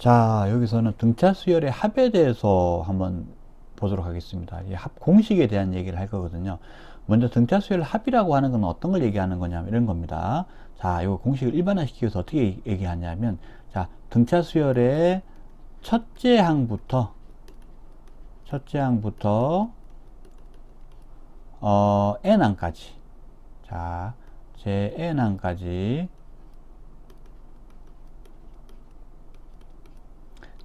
자, 여기서는 등차 수열의 합에 대해서 한번 보도록 하겠습니다. 이 합 공식에 대한 얘기를 할 거거든요. 먼저 등차 수열 합이라고 하는 건 어떤 걸 얘기하는 거냐면 이런 겁니다. 자, 이거 공식을 일반화시키기 위해서 어떻게 얘기하냐면, 자, 등차 수열의 첫째 항부터 n항까지, 자, 제 n항까지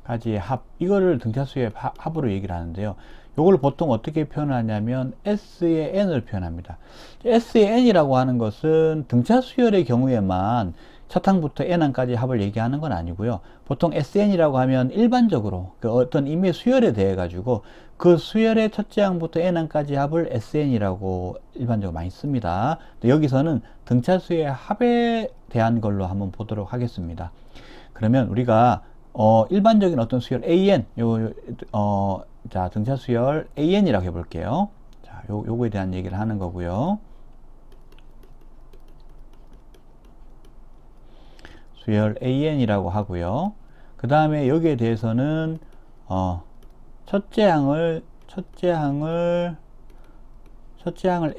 가지의 합, 이거를 등차수의 합으로 얘기를 하는데요. 이걸 보통 어떻게 표현하냐면 S의 N을 표현합니다. S의 N이라고 하는 것은 등차수열의 경우에만 첫 항부터 N항까지 합을 얘기하는 건 아니고요. 보통 SN이라고 하면 일반적으로 그 어떤 임의 수열에 대해 가지고 그 수열의 첫째 항부터 N항까지 합을 SN이라고 일반적으로 많이 씁니다. 여기서는 등차수의 합에 대한 걸로 한번 보도록 하겠습니다. 그러면 우리가 일반적인 어떤 수열 AN, 자, 등차 수열 AN이라고 해볼게요. 자, 요거에 대한 얘기를 하는 거고요. 수열 AN이라고 하고요. 그 다음에 여기에 대해서는, 첫째 항을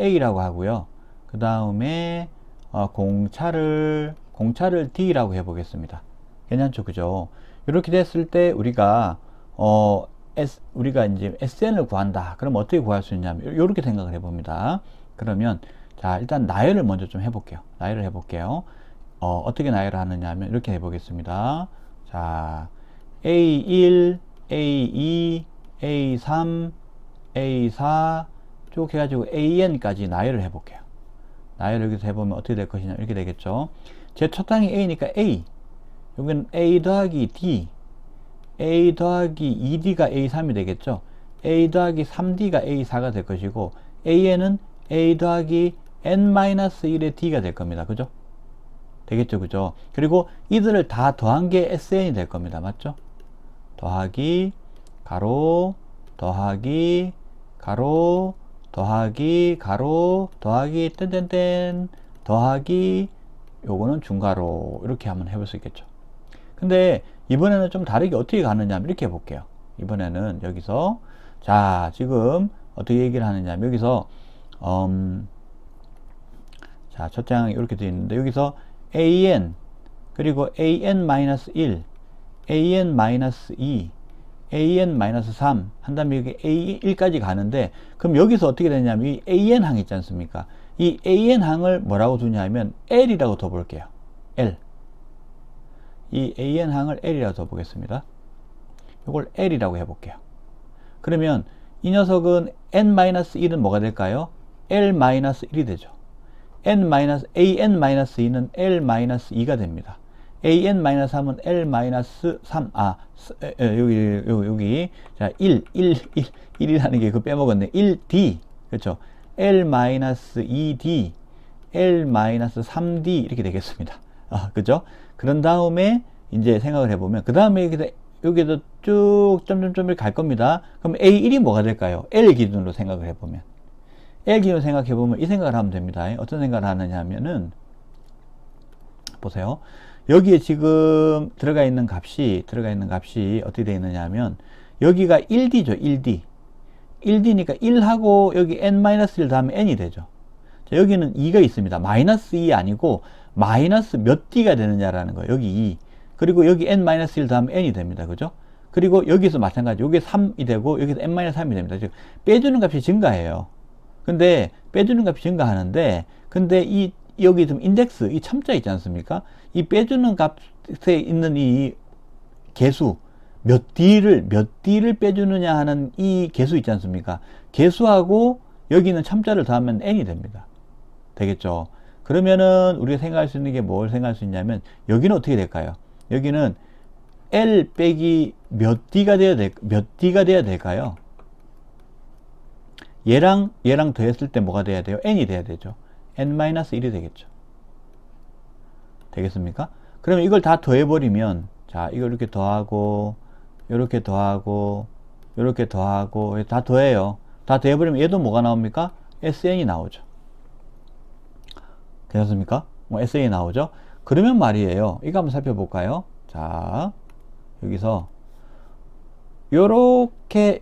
A라고 하고요. 그 다음에, 공차를 D라고 해보겠습니다. 괜찮죠? 그죠? 이렇게 됐을 때 우리가 이제 SN을 구한다. 그럼 어떻게 구할 수 있냐면 이렇게 생각을 해봅니다. 그러면 자, 일단 나열을 먼저 좀 해볼게요. 어떻게 나열을 하느냐 하면 이렇게 해보겠습니다. 자, A1, A2, A3, A4 쭉 해가지고 AN까지 나열을 해볼게요. 나열을 여기서 해보면 어떻게 될 것이냐, 이렇게 되겠죠. 제 첫 항이 A니까 A, 여기는 A 더하기 D, A 더하기 2D가 A3이 되겠죠. A 더하기 3D가 A4가 될 것이고, AN은 A 더하기 N-1의 D가 될 겁니다. 그죠? 되겠죠? 그죠? 그리고 이들을 다 더한 게 SN이 될 겁니다. 맞죠? 더하기, 가로, 더하기, 가로, 더하기, 가로, 더하기, 땡땡땡, 더하기, 요거는 중가로, 이렇게 한번 해볼 수 있겠죠. 근데 이번에는 좀 다르게 어떻게 가느냐 이렇게 해볼게요. 이번에는 여기서 자, 지금 어떻게 얘기를 하느냐, 여기서 자, 첫 장이 이렇게 되어 있는데 여기서 AN 그리고 AN-1, AN-2, AN-3 한 다음에 여기 A1까지 가는데, 그럼 여기서 어떻게 되냐면 이 AN항 있지 않습니까? 이 AN항을 뭐라고 두냐면 L이라고 둬 볼게요. L. 이 AN항을 L이라고 둬 보겠습니다. 이걸 L이라고 해볼게요. 그러면 이 녀석은 N-1은 뭐가 될까요? L-1이 되죠. AN-2는 L-2가 됩니다. AN-3은 L-3, 여기, 자, 1이라는 게 그 빼먹었네. 1D, 그렇죠? L-2D, L-3D, 이렇게 되겠습니다. 그죠? 그런 다음에, 이제 생각을 해보면, 그 다음에 여기도 쭉 점점점을 갈 겁니다. 그럼 A1이 뭐가 될까요? L 기준으로 생각을 해보면. L 기준으로 생각해보면 이 생각을 하면 됩니다. 어떤 생각을 하느냐 하면은, 보세요. 여기에 지금 들어가 있는 값이 어떻게 되어 있느냐 하면, 여기가 1D죠, 1D. 1D니까 1하고 여기 N-1 다음에 N이 되죠. 자, 여기는 2가 있습니다. 마이너스 2 아니고, 마이너스 몇 D가 되느냐라는 거예요. 여기 2. 그리고 여기 N-1 다음에 N이 됩니다. 그죠? 그리고 여기서 마찬가지. 여기 3이 되고, 여기서 N-3이 됩니다. 즉, 빼주는 값이 증가해요. 근데 빼주는 값이 증가하는데, 근데 여기 좀 인덱스, 이 첨자 있지 않습니까? 이 빼주는 값에 있는 이 개수, 몇 D를 빼주느냐 하는 이 개수 있지 않습니까? 개수하고 여기는 첨자를 더하면 N이 됩니다. 되겠죠? 그러면은 우리가 생각할 수 있는 게 뭘 생각할 수 있냐면, 여기는 어떻게 될까요? 여기는 L 빼기 몇 D가 돼야 될까요? 얘랑 더했을 때 뭐가 돼야 돼요? N이 돼야 되죠. N-1이 되겠죠. 되겠습니까? 그러면 이걸 다 더해버리면, 자, 이걸 이렇게 더하고, 이렇게 더하고, 이렇게 더하고, 다 더해요. 다 더해버리면 얘도 뭐가 나옵니까? SN이 나오죠. 괜찮습니까? SN이 나오죠? 그러면 말이에요. 이거 한번 살펴볼까요? 자, 여기서 요렇게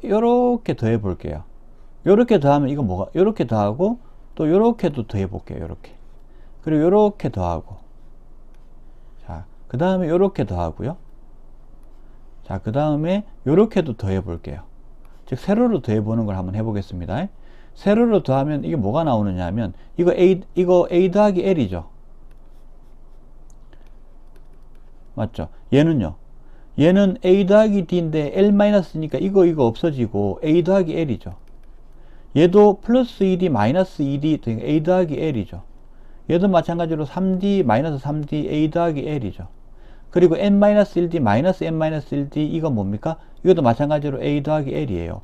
더해 볼게요. 요렇게 더하면 이거 뭐가, 요렇게 더하고 또 요렇게도 더해 볼게요. 요렇게. 그리고 요렇게 더하고, 자, 그 다음에 요렇게 더하고요. 자, 그 다음에 요렇게도 더해 볼게요. 즉 세로로 더해 보는 걸 한번 해 보겠습니다. 세로로 더하면 이게 뭐가 나오느냐 하면 이거 A 더하기 L이죠. 맞죠? 얘는요. 얘는 A 더하기 D인데 L 마이너스니까 이거 없어지고 A 더하기 L이죠. 얘도 플러스 2D 마이너스 2D A 더하기 L이죠. 얘도 마찬가지로 3D 마이너스 3D A 더하기 L이죠. 그리고 n-1d 마이너스 n-1d 이건 뭡니까? 이것도 마찬가지로 A 더하기 L이에요.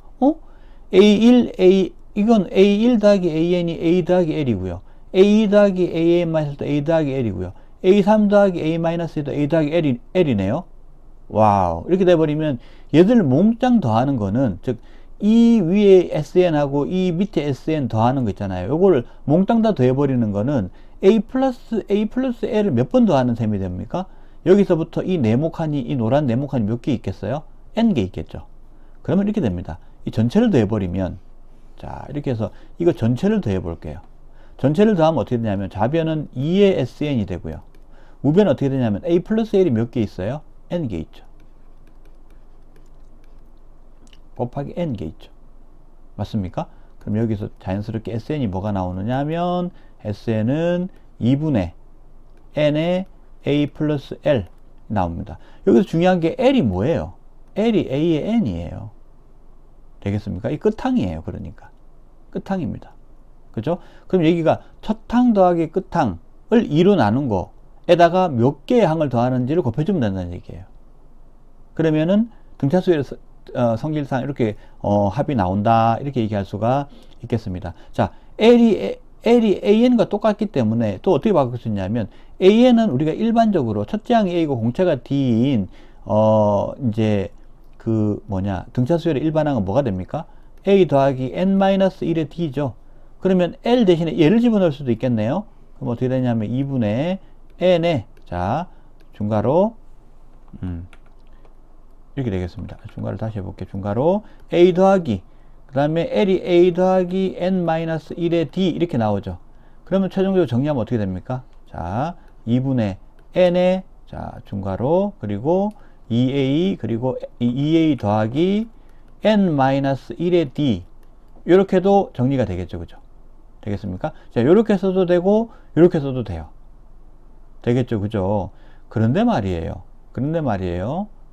이건 A1 더하기 AN이 A 더하기 L이고요. A2 더하기 AN-도 A 더하기 L이고요. A3 더하기 A-도 A 더하기 L이네요. 와우. 이렇게 돼버리면 얘들 몽땅 더하는 거는, 즉, 이 위에 SN하고 이 밑에 SN 더하는 거 있잖아요. 요거를 몽땅 다 더해버리는 거는 A 플러스 L을 몇 번 더하는 셈이 됩니까? 여기서부터 이 네모칸이, 이 노란 네모칸이 몇 개 있겠어요? N개 있겠죠. 그러면 이렇게 됩니다. 이 전체를 더해버리면, 자, 이렇게 해서 이거 전체를 더해볼게요. 전체를 더하면 어떻게 되냐면 좌변은 2의 SN이 되고요. 우변은 어떻게 되냐면 A 플러스 L이 몇 개 있어요? N개 있죠. 곱하기 N개 있죠. 맞습니까? 그럼 여기서 자연스럽게 SN이 뭐가 나오느냐 하면 SN은 2분의 N의 A 플러스 L 나옵니다. 여기서 중요한 게 L이 뭐예요? L이 A의 N이에요. 되겠습니까? 이 끝항이에요. 그러니까. 끝항입니다. 그죠? 그럼 여기가 첫항 더하기 끝항을 2로 나눈 거에다가 몇 개의 항을 더하는지를 곱해주면 된다는 얘기예요. 그러면은 등차수의 성질상 이렇게 합이 나온다. 이렇게 얘기할 수가 있겠습니다. 자, L이 AN과 똑같기 때문에 또 어떻게 바꿀 수 있냐면 AN은 우리가 일반적으로 첫째 항이 A고 공차가 D인 이제 등차수열의 일반항은 뭐가 됩니까? A 더하기 n-1의 D죠. 그러면 L 대신에 얘를 집어넣을 수도 있겠네요. 그럼 어떻게 되냐면 2분의 N에, 자, 중괄호, 이렇게 되겠습니다. 중괄호 다시 해볼게요. 중괄호 A 더하기, 그 다음에 L이 A 더하기 n-1의 D 이렇게 나오죠. 그러면 최종적으로 정리하면 어떻게 됩니까? 자, 2분의 N에, 자, 중괄호, 그리고 2A, 그리고 2A 더하기 n-1의 D. 요렇게도 정리가 되겠죠. 그죠? 되겠습니까? 자, 요렇게 써도 되고, 요렇게 써도 돼요. 되겠죠. 그죠? 그런데 말이에요.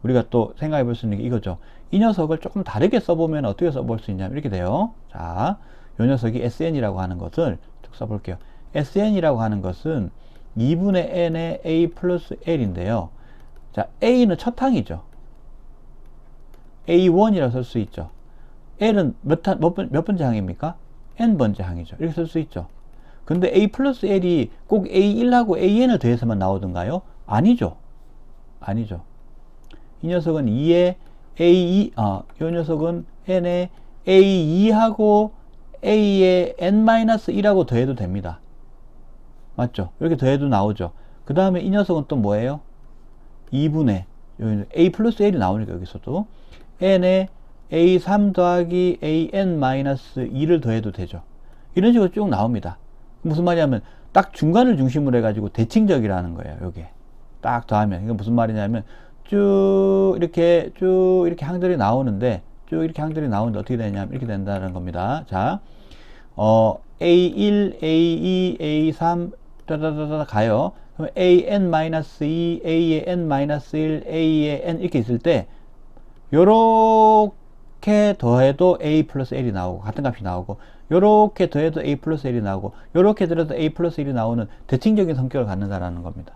우리가 또 생각해 볼 수 있는 게 이거죠. 이 녀석을 조금 다르게 써보면 어떻게 써볼 수 있냐면 이렇게 돼요. 자, 요 녀석이 SN이라고 하는 것을 쭉 써볼게요. SN이라고 하는 것은 2분의 N의 A 플러스 L인데요. 자, A는 첫 항이죠. A1이라고 쓸 수 있죠. L은 몇 번째 항입니까? N번째 항이죠. 이렇게 쓸 수 있죠. 근데 A 플러스 L이 꼭 A1하고 AN을 더해서만 나오던가요? 아니죠. 이 녀석은 2의 A2, 요 녀석은 N의 A2하고 A의 N-1하고 더해도 됩니다. 맞죠? 이렇게 더해도 나오죠. 그 다음에 이 녀석은 또 뭐예요? 2분의 A 플러스 L이 나오니까 여기서도 N의 A3 더하기 AN-2를 더해도 되죠. 이런 식으로 쭉 나옵니다. 무슨 말이냐면 딱 중간을 중심으로 해가지고 대칭적이라는 거예요. 요게 딱 더하면 이게 무슨 말이냐면 쭉 이렇게 항들이 나오는데 어떻게 되냐면 이렇게 된다는 겁니다. 자, A1, A2, A3 따다다다 가요. 그럼 AN-2, A의 N-1, A의 N 이렇게 있을 때 요렇게 더해도 A 플러스 L이 나오고 같은 값이 나오고, 요렇게 더해도 A 플러스 L이 나오고, 요렇게 더해도 A 플러스 1이 나오는 대칭적인 성격을 갖는다라는 겁니다.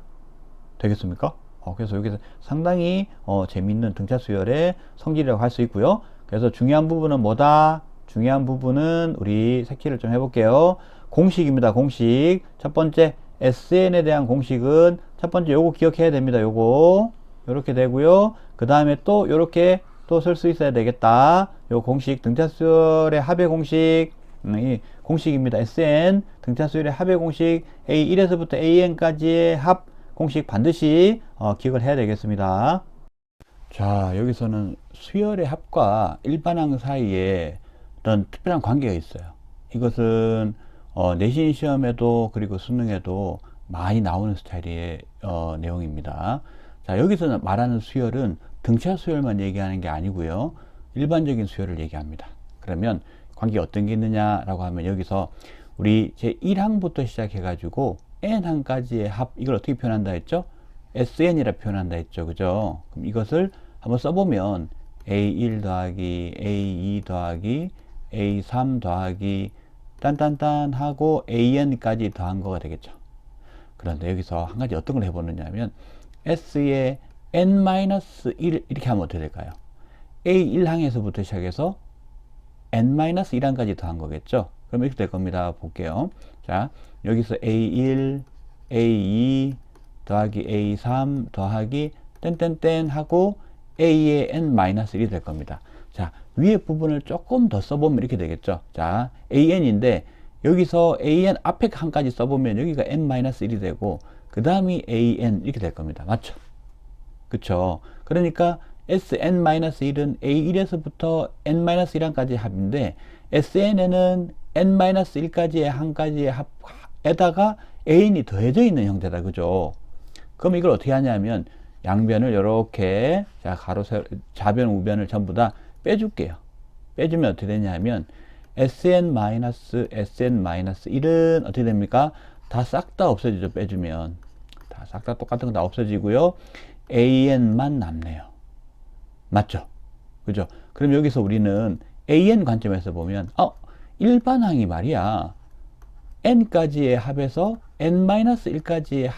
되겠습니까? 그래서 여기서 상당히 재미있는 등차 수열의 성질이라고 할 수 있고요. 그래서 중요한 부분은 뭐다? 중요한 부분은 우리 색칠을 좀 해볼게요. 공식입니다. 공식. 첫 번째 SN에 대한 공식은 첫 번째 요거 기억해야 됩니다. 요렇게 되고요. 그 다음에 또 요렇게 또 쓸 수 있어야 되겠다. 요 공식 등차수열의 합의 공식, 이 공식입니다. SN 등차수열의 합의 공식 A1에서부터 AN까지의 합 공식 반드시 기억을 해야 되겠습니다. 자, 여기서는 수열의 합과 일반항 사이에 어떤 특별한 관계가 있어요. 이것은 내신 시험에도 그리고 수능에도 많이 나오는 스타일의 내용입니다. 자, 여기서 말하는 수열은 등차 수열만 얘기하는 게 아니고요. 일반적인 수열을 얘기합니다. 그러면 관계가 어떤 게 있느냐라고 하면 여기서 우리 제 1항부터 시작해가지고 n항까지의 합, 이걸 어떻게 표현한다 했죠? SN이라 표현한다 했죠. 그죠? 그럼 이것을 한번 써보면 A1 더하기 A2 더하기 A3 더하기 딴딴딴 하고 AN까지 더한 거가 되겠죠. 그런데 여기서 한 가지 어떤 걸 해보느냐 하면 S의 n-1 이렇게 하면 어떻게 될까요? A1항에서부터 시작해서 n-1항까지 더한 거겠죠. 그럼 이렇게 될 겁니다. 볼게요. 자, 여기서 A1, A2 더하기 A3 더하기 땡땡땡 하고 A의 n-1이 될 겁니다. 자, 위에 부분을 조금 더 써보면 이렇게 되겠죠. 자, AN인데 여기서 AN 앞에 한까지 써보면 여기가 n-1이 되고 그 다음이 AN 이렇게 될 겁니다. 맞죠? 그쵸? 그러니까 Sn-1은 A1에서부터 n-1항까지 합인데 SN에는 n-1까지의 항까지의 합에다가 AN이 더해져 있는 형태다. 그죠? 그럼 이걸 어떻게 하냐면 양변을 이렇게 자 가로 세로 좌변 우변을 전부 다 빼줄게요. 빼주면 어떻게 되냐면 SN-1은 어떻게 됩니까? 다 싹 다 없어지죠. 빼주면 다 싹 다 똑같은 거 다 없어지고요. AN만 남네요. 맞죠? 그죠? 그럼 여기서 우리는 AN 관점에서 보면 일반항이 말이야 n까지의 합에서 n-1까지의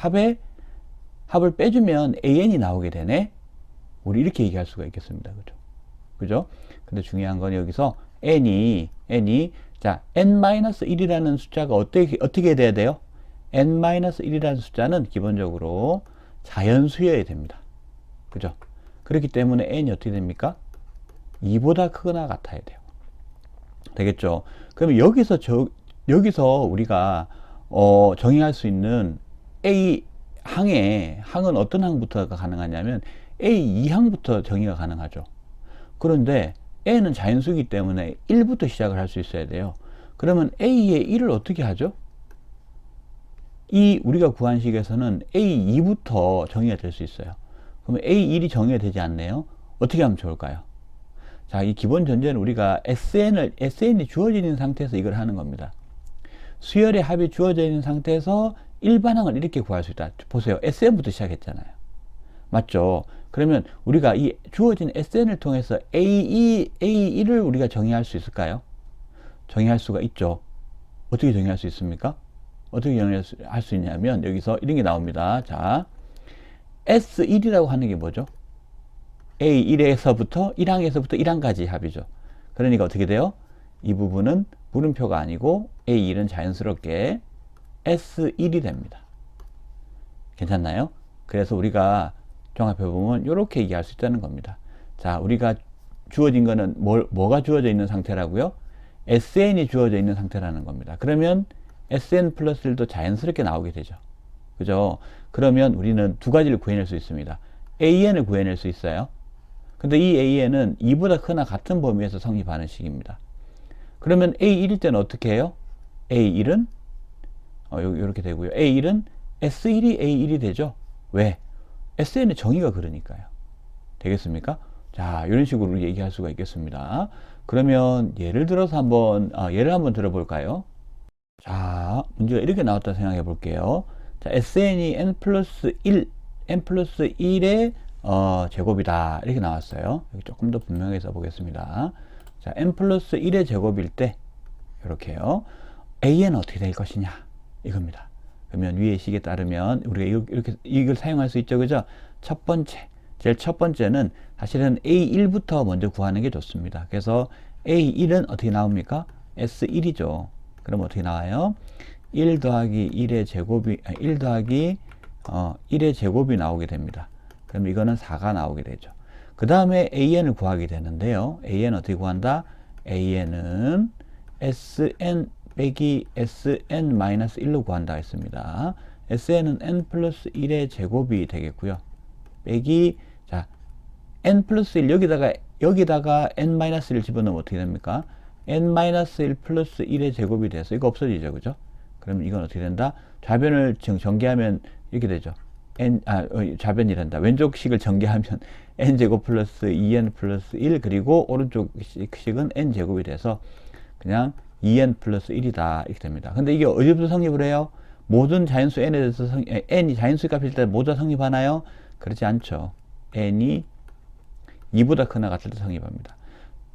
합을 빼주면 AN이 나오게 되네. 우리 이렇게 얘기할 수가 있겠습니다. 그죠? 그죠? 근데 중요한 건 여기서 n이 자 n-1이라는 숫자가 어떻게 돼야 돼요? n-1이라는 숫자는 기본적으로 자연수여야 됩니다. 그죠? 그렇기 때문에 n이 어떻게 됩니까? 2보다 크거나 같아야 돼요. 되겠죠? 그러면 여기서 우리가 정의할 수 있는 A 항은 어떤 항부터가 가능하냐면 A2항부터 정의가 가능하죠. 그런데 N은 자연수이기 때문에 1부터 시작을 할 수 있어야 돼요. 그러면 A의 1을 어떻게 하죠? 우리가 구한 식에서는 A2부터 정의가 될 수 있어요. 그러면 A1이 정의가 되지 않네요. 어떻게 하면 좋을까요? 자, 이 기본 전제는 우리가 SN이 주어져 있는 상태에서 이걸 하는 겁니다. 수열의 합이 주어져 있는 상태에서 일반항을 이렇게 구할 수 있다. 보세요. SN부터 시작했잖아요. 맞죠? 그러면 우리가 이 주어진 SN을 통해서 A1을 우리가 정의할 수 있을까요? 정의할 수가 있죠. 어떻게 정의할 수 있습니까? 어떻게 정의할 수 있냐면 여기서 이런 게 나옵니다. 자, S1이라고 하는 게 뭐죠? A1에서부터 1항에서부터 1항까지 합이죠. 그러니까 어떻게 돼요? 이 부분은 물음표가 아니고 A1은 자연스럽게 S1이 됩니다. 괜찮나요? 그래서 우리가 종합해보면 이렇게 얘기할 수 있다는 겁니다. 자, 우리가 주어진 거는 뭐가 주어져 있는 상태라고요? SN이 주어져 있는 상태라는 겁니다. 그러면 SN 플러스 1도 자연스럽게 나오게 되죠. 그죠? 그러면 우리는 두 가지를 구해낼 수 있습니다. AN을 구해낼 수 있어요. 근데 이 AN은 2보다 크나 같은 범위에서 성립하는 식입니다. 그러면 A1일 때는 어떻게 해요? A1은 이렇게 되고요. A1은 S1이 A1이 되죠. 왜? SN의 정의가 그러니까요. 되겠습니까? 자, 이런 식으로 얘기할 수가 있겠습니다. 그러면 예를 들어서 예를 한번 들어볼까요? 자, 문제가 이렇게 나왔다 생각해 볼게요. 자, SN이 n 플러스 1의 제곱이다. 이렇게 나왔어요. 여기 조금 더 분명하게 써보겠습니다. 자, n 플러스 1의 제곱일 때, 이렇게요. AN은 어떻게 될 것이냐? 이겁니다. 그러면 위의 식에 따르면 우리가 이걸 사용할 수 있죠. 그죠? 제일 첫 번째는 사실은 A1부터 먼저 구하는 게 좋습니다. 그래서 A1은 어떻게 나옵니까? S1이죠. 그럼 어떻게 나와요? 1 더하기 1의 제곱이, 1 더하기 1의 제곱이 나오게 됩니다. 그럼 이거는 4가 나오게 되죠. 그 다음에 AN을 구하게 되는데요. AN 어떻게 구한다? AN은 SN 빼기 SN-1로 구한다 했습니다. SN은 n 플러스 1의 제곱이 되겠고요. 빼기, 자, n 플러스 1 여기다가 n-1을 집어넣으면 어떻게 됩니까? n-1 플러스 1의 제곱이 돼서 이거 없어지죠. 그죠? 그러면 이건 어떻게 된다? 좌변을 전개하면 이렇게 되죠. 좌변이란다. 왼쪽식을 전개하면 n제곱 플러스 2n 플러스 1 그리고 오른쪽 식은 n제곱이 돼서 그냥 2n 플러스 1이다 이렇게 됩니다. 근데 이게 어디부터 성립을 해요? 모든 자연수 n에 대해서 n이 자연수 값일 때 모두 다 성립하나요? 그렇지 않죠. n이 2보다 크나 같을 때 성립합니다.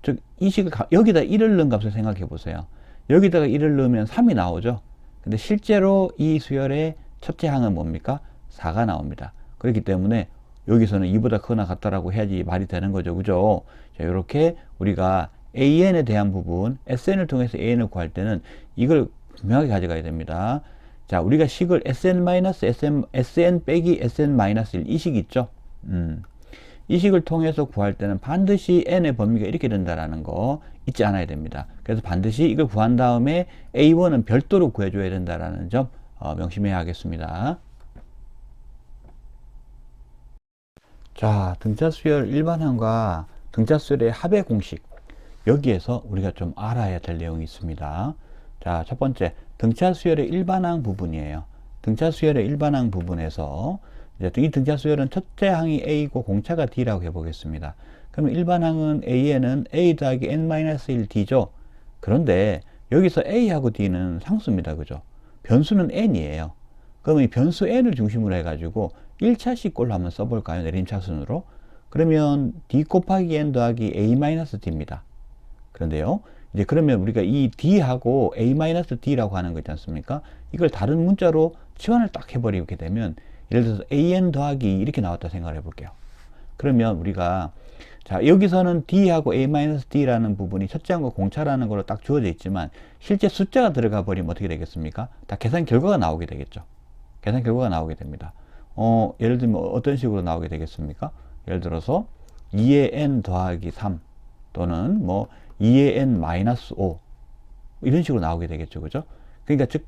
즉 이 식을 여기다 1을 넣은 값을 생각해 보세요. 여기다가 1을 넣으면 3이 나오죠. 근데 실제로 이 수열의 첫째 항은 뭡니까? 4가 나옵니다. 그렇기 때문에 여기서는 2보다 크거나 같다라고 해야지 말이 되는 거죠. 그죠? 자, 이렇게 우리가 AN에 대한 부분, SN을 통해서 AN을 구할 때는 이걸 분명하게 가져가야 됩니다. 자, 우리가 식을 SN 빼기 SN-1 이 식 있죠? 이 식을 통해서 구할 때는 반드시 n의 범위가 이렇게 된다라는 거 잊지 않아야 됩니다. 그래서 반드시 이걸 구한 다음에 A1은 별도로 구해줘야 된다라는 점 명심해야 하겠습니다. 자, 등차수열 일반항과 등차수열의 합의 공식, 여기에서 우리가 좀 알아야 될 내용이 있습니다. 자, 첫 번째, 등차수열의 일반항 부분이에요. 등차수열의 일반항 부분에서 이 등차수열은 첫째 항이 A고 공차가 D라고 해보겠습니다. 그러면 일반항은 A에는 A 더하기 N-1D죠. 그런데 여기서 A하고 D는 상수입니다. 그죠? 변수는 N이에요. 그러면 이 변수 N을 중심으로 해가지고 1차식 꼴로 한번 써볼까요? 내림차순으로. 그러면 D 곱하기 N 더하기 A-D입니다. 그런데요. 이제 그러면 우리가 이 D하고 A-D라고 하는 거 있지 않습니까? 이걸 다른 문자로 치환을 딱 해버리게 되면 예를 들어서 AN 더하기 이렇게 나왔다 생각을 해볼게요. 그러면 우리가 자 여기서는 D하고 A-D라는 부분이 첫째 항과 공차라는 걸로 딱 주어져 있지만 실제 숫자가 들어가 버리면 어떻게 되겠습니까? 다 계산 결과가 나오게 되겠죠. 계산 결과가 나오게 됩니다. 예를 들면 어떤 식으로 나오게 되겠습니까? 예를 들어서 2의 n 더하기 3 또는 뭐 2의 n 마이너스 5 이런 식으로 나오게 되겠죠. 그죠? 그러니까 즉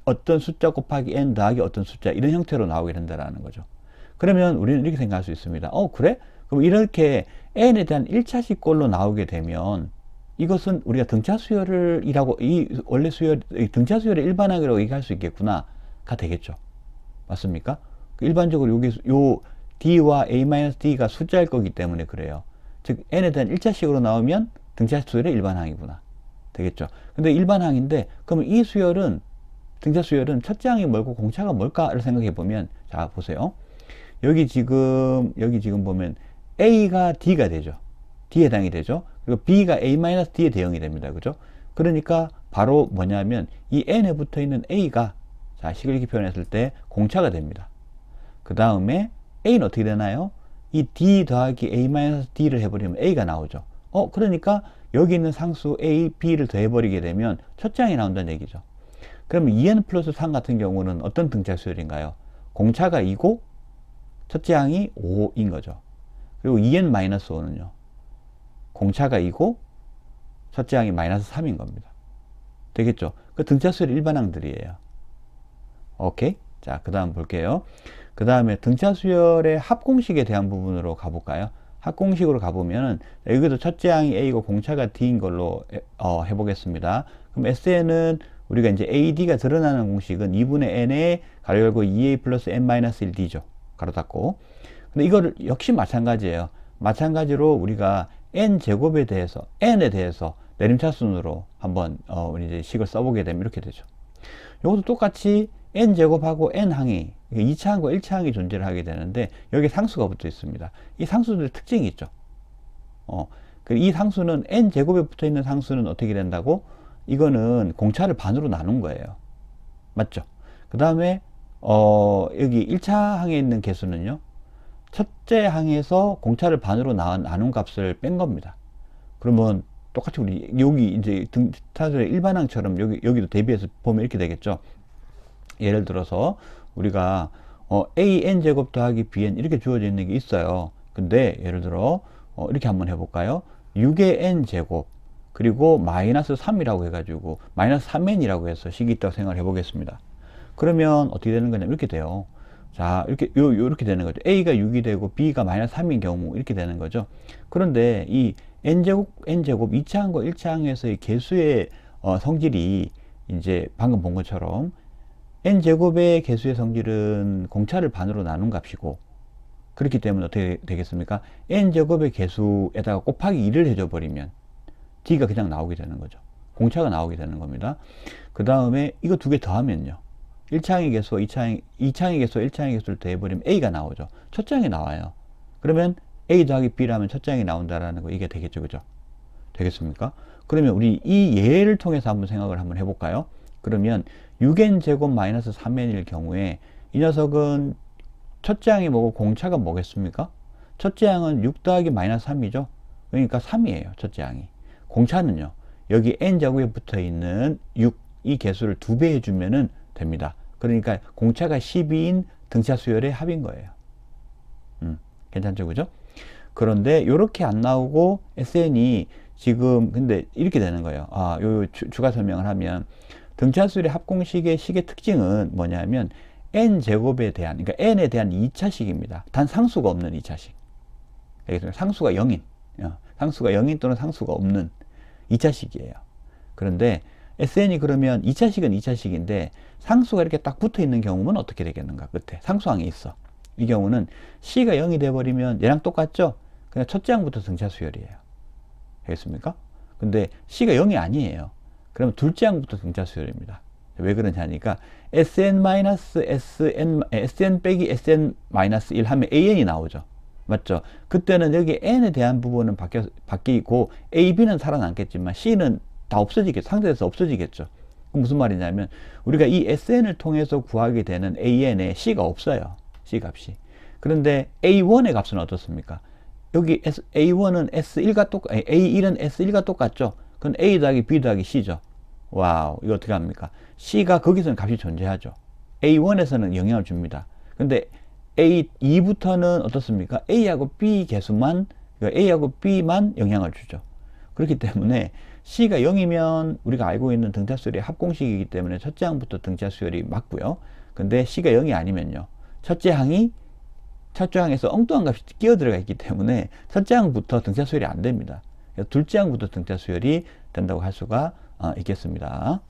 어떤 숫자 곱하기 n 더하기 어떤 숫자 이런 형태로 나오게 된다라는 거죠. 그러면 우리는 이렇게 생각할 수 있습니다. 그래? 그럼 이렇게 n에 대한 1차식 꼴로 나오게 되면 이것은 우리가 등차 수열이라고 원래 등차 수열의 일반항이라고 얘기할 수 있겠구나가 되겠죠. 맞습니까? 일반적으로 요 D와 A-D가 숫자일 거기 때문에 그래요. 즉 n에 대한 1차식으로 나오면 등차 수열의 일반항이구나. 되겠죠. 근데 일반항인데 그러면 이 수열은 등차 수열은 첫째 항이 뭘고 공차가 뭘까를 생각해 보면 자 보세요. 여기 지금 보면 A가 D가 되죠. D에 해당이 되죠. 그리고 B가 A-D에 대응이 됩니다. 그죠? 그러니까 바로 뭐냐면 이 N에 붙어 있는 A가 자 식을 이렇게 표현했을 때 공차가 됩니다. 그 다음에 A는 어떻게 되나요? 이 D 더하기 A-D를 해버리면 A가 나오죠. 그러니까 여기 있는 상수 A, B를 더해버리게 되면 첫째 항이 나온다는 얘기죠. 그러면 2n 플러스 3 같은 경우는 어떤 등차 수열인가요? 공차가 2고 첫째 항이 5인 거죠. 그리고 2n 마이너스 5는요. 공차가 2고 첫째 항이 마이너스 3인 겁니다. 되겠죠? 그 등차 수열 일반항들이에요. 오케이? 자, 그 다음 볼게요. 그 다음에 등차 수열의 합공식에 대한 부분으로 가볼까요? 합공식으로 가보면은 여기도 첫째 항이 A고 공차가 D인 걸로 해보겠습니다. 그럼 SN은 우리가 이제 AD가 드러나는 공식은 2분의 N에 가로 열고 2A 플러스 N-1D죠. 가로 닫고. 근데 이거를 역시 마찬가지예요. 마찬가지로 우리가 N제곱에 대해서, N에 대해서 내림차순으로 한번 이제 식을 써보게 되면 이렇게 되죠. 이것도 똑같이 N제곱하고 N항이 2차항과 1차항이 존재를 하게 되는데 여기 상수가 붙어 있습니다. 이 상수들의 특징이 있죠. 이 상수는 N제곱에 붙어 있는 상수는 어떻게 된다고? 이거는 공차를 반으로 나눈 거예요. 맞죠? 그 다음에 여기 1차 항에 있는 개수는요. 첫째 항에서 공차를 반으로 나눈 값을 뺀 겁니다. 그러면 똑같이 우리 여기 이제 등차수열의 일반항처럼 여기도 대비해서 보면 이렇게 되겠죠. 예를 들어서 우리가 AN제곱 더하기 BN 이렇게 주어져 있는 게 있어요. 근데 예를 들어 이렇게 한번 해볼까요? 6의 N제곱 그리고 마이너스 3이라고 해가지고 마이너스 3n이라고 해서 식이 있다고 생각을 해보겠습니다. 그러면 어떻게 되는 거냐면 이렇게 돼요. 자, 요렇게 되는 거죠. A가 6이 되고 B가 마이너스 3인 경우 이렇게 되는 거죠. 그런데 이 N제곱 2차항과 1차항에서의 개수의 성질이 이제 방금 본 것처럼 N제곱의 개수의 성질은 공차를 반으로 나눈 값이고, 그렇기 때문에 어떻게 되겠습니까? N제곱의 개수에다가 곱하기 2를 해줘 버리면 D가 그냥 나오게 되는 거죠. 공차가 나오게 되는 겁니다. 그 다음에 이거 두 개 더하면요. 1차항의 개수와 2차항의 개수와 1차항의 개수를 더해버리면 A가 나오죠. 첫 장이 나와요. 그러면 A 더하기 B라면 첫 장이 나온다라는 거, 이게 되겠죠. 그죠? 되겠습니까? 그러면 우리 이 예를 통해서 한번 생각을 한번 해볼까요? 그러면 6n제곱 마이너스 3n일 경우에 이 녀석은 첫째 항이 뭐고 공차가 뭐겠습니까? 첫째 항은 6 더하기 마이너스 3이죠. 그러니까 3이에요. 첫째 항이. 공차는요. 여기 n제곱에 붙어 있는 6, 이 개수를 2배 해주면은 됩니다. 그러니까 공차가 12인 등차 수열의 합인 거예요. 괜찮죠? 그죠? 그런데 이렇게 안 나오고 SN이 지금 근데 이렇게 되는 거예요. 아, 요 추가 설명을 하면 등차 수열의 합공식의 식의 특징은 뭐냐면 n제곱에 대한, 그러니까 n에 대한 2차식입니다. 단 상수가 없는 2차식. 알겠습니까? 상수가 0인. 상수가 0인 또는 상수가 없는 2차식이에요. 그런데 SN이 그러면 2차식은 2차식인데 상수가 이렇게 딱 붙어 있는 경우는 어떻게 되겠는가? 끝에 상수항이 있어. 이 경우는 C가 0이 돼버리면 얘랑 똑같죠? 그냥 첫째 항부터 등차 수열이에요. 알겠습니까? 근데 C가 0이 아니에요. 그러면 둘째 항부터 등차 수열입니다. 왜 그러냐니까 SN 빼기 SN 마이너스 1 하면 AN이 나오죠. 맞죠? 그때는 여기 N에 대한 부분은 바뀌고 A, B는 살아남겠지만 C는 다 없어지겠죠. 상대에서 없어지겠죠. 무슨 말이냐면 우리가 이 SN을 통해서 구하게 되는 AN에 C가 없어요. C 값이. 그런데 A1의 값은 어떻습니까? 여기 A1은 A1은 S1과 똑같죠? 그건 A 더하기 B 더하기 C죠. 와우, 이거 어떻게 합니까? C가 거기서는 값이 존재하죠. A1에서는 영향을 줍니다. 근데 A2부터는 어떻습니까? A하고 B 개수만, A하고 B만 영향을 주죠. 그렇기 때문에 C가 0이면 우리가 알고 있는 등차 수열의 합공식이기 때문에 첫째 항부터 등차 수열이 맞고요. 근데 C가 0이 아니면요. 첫째 항에서 엉뚱한 값이 끼어 들어가 있기 때문에 첫째 항부터 등차 수열이 안 됩니다. 둘째 항부터 등차 수열이 된다고 할 수가 있겠습니다.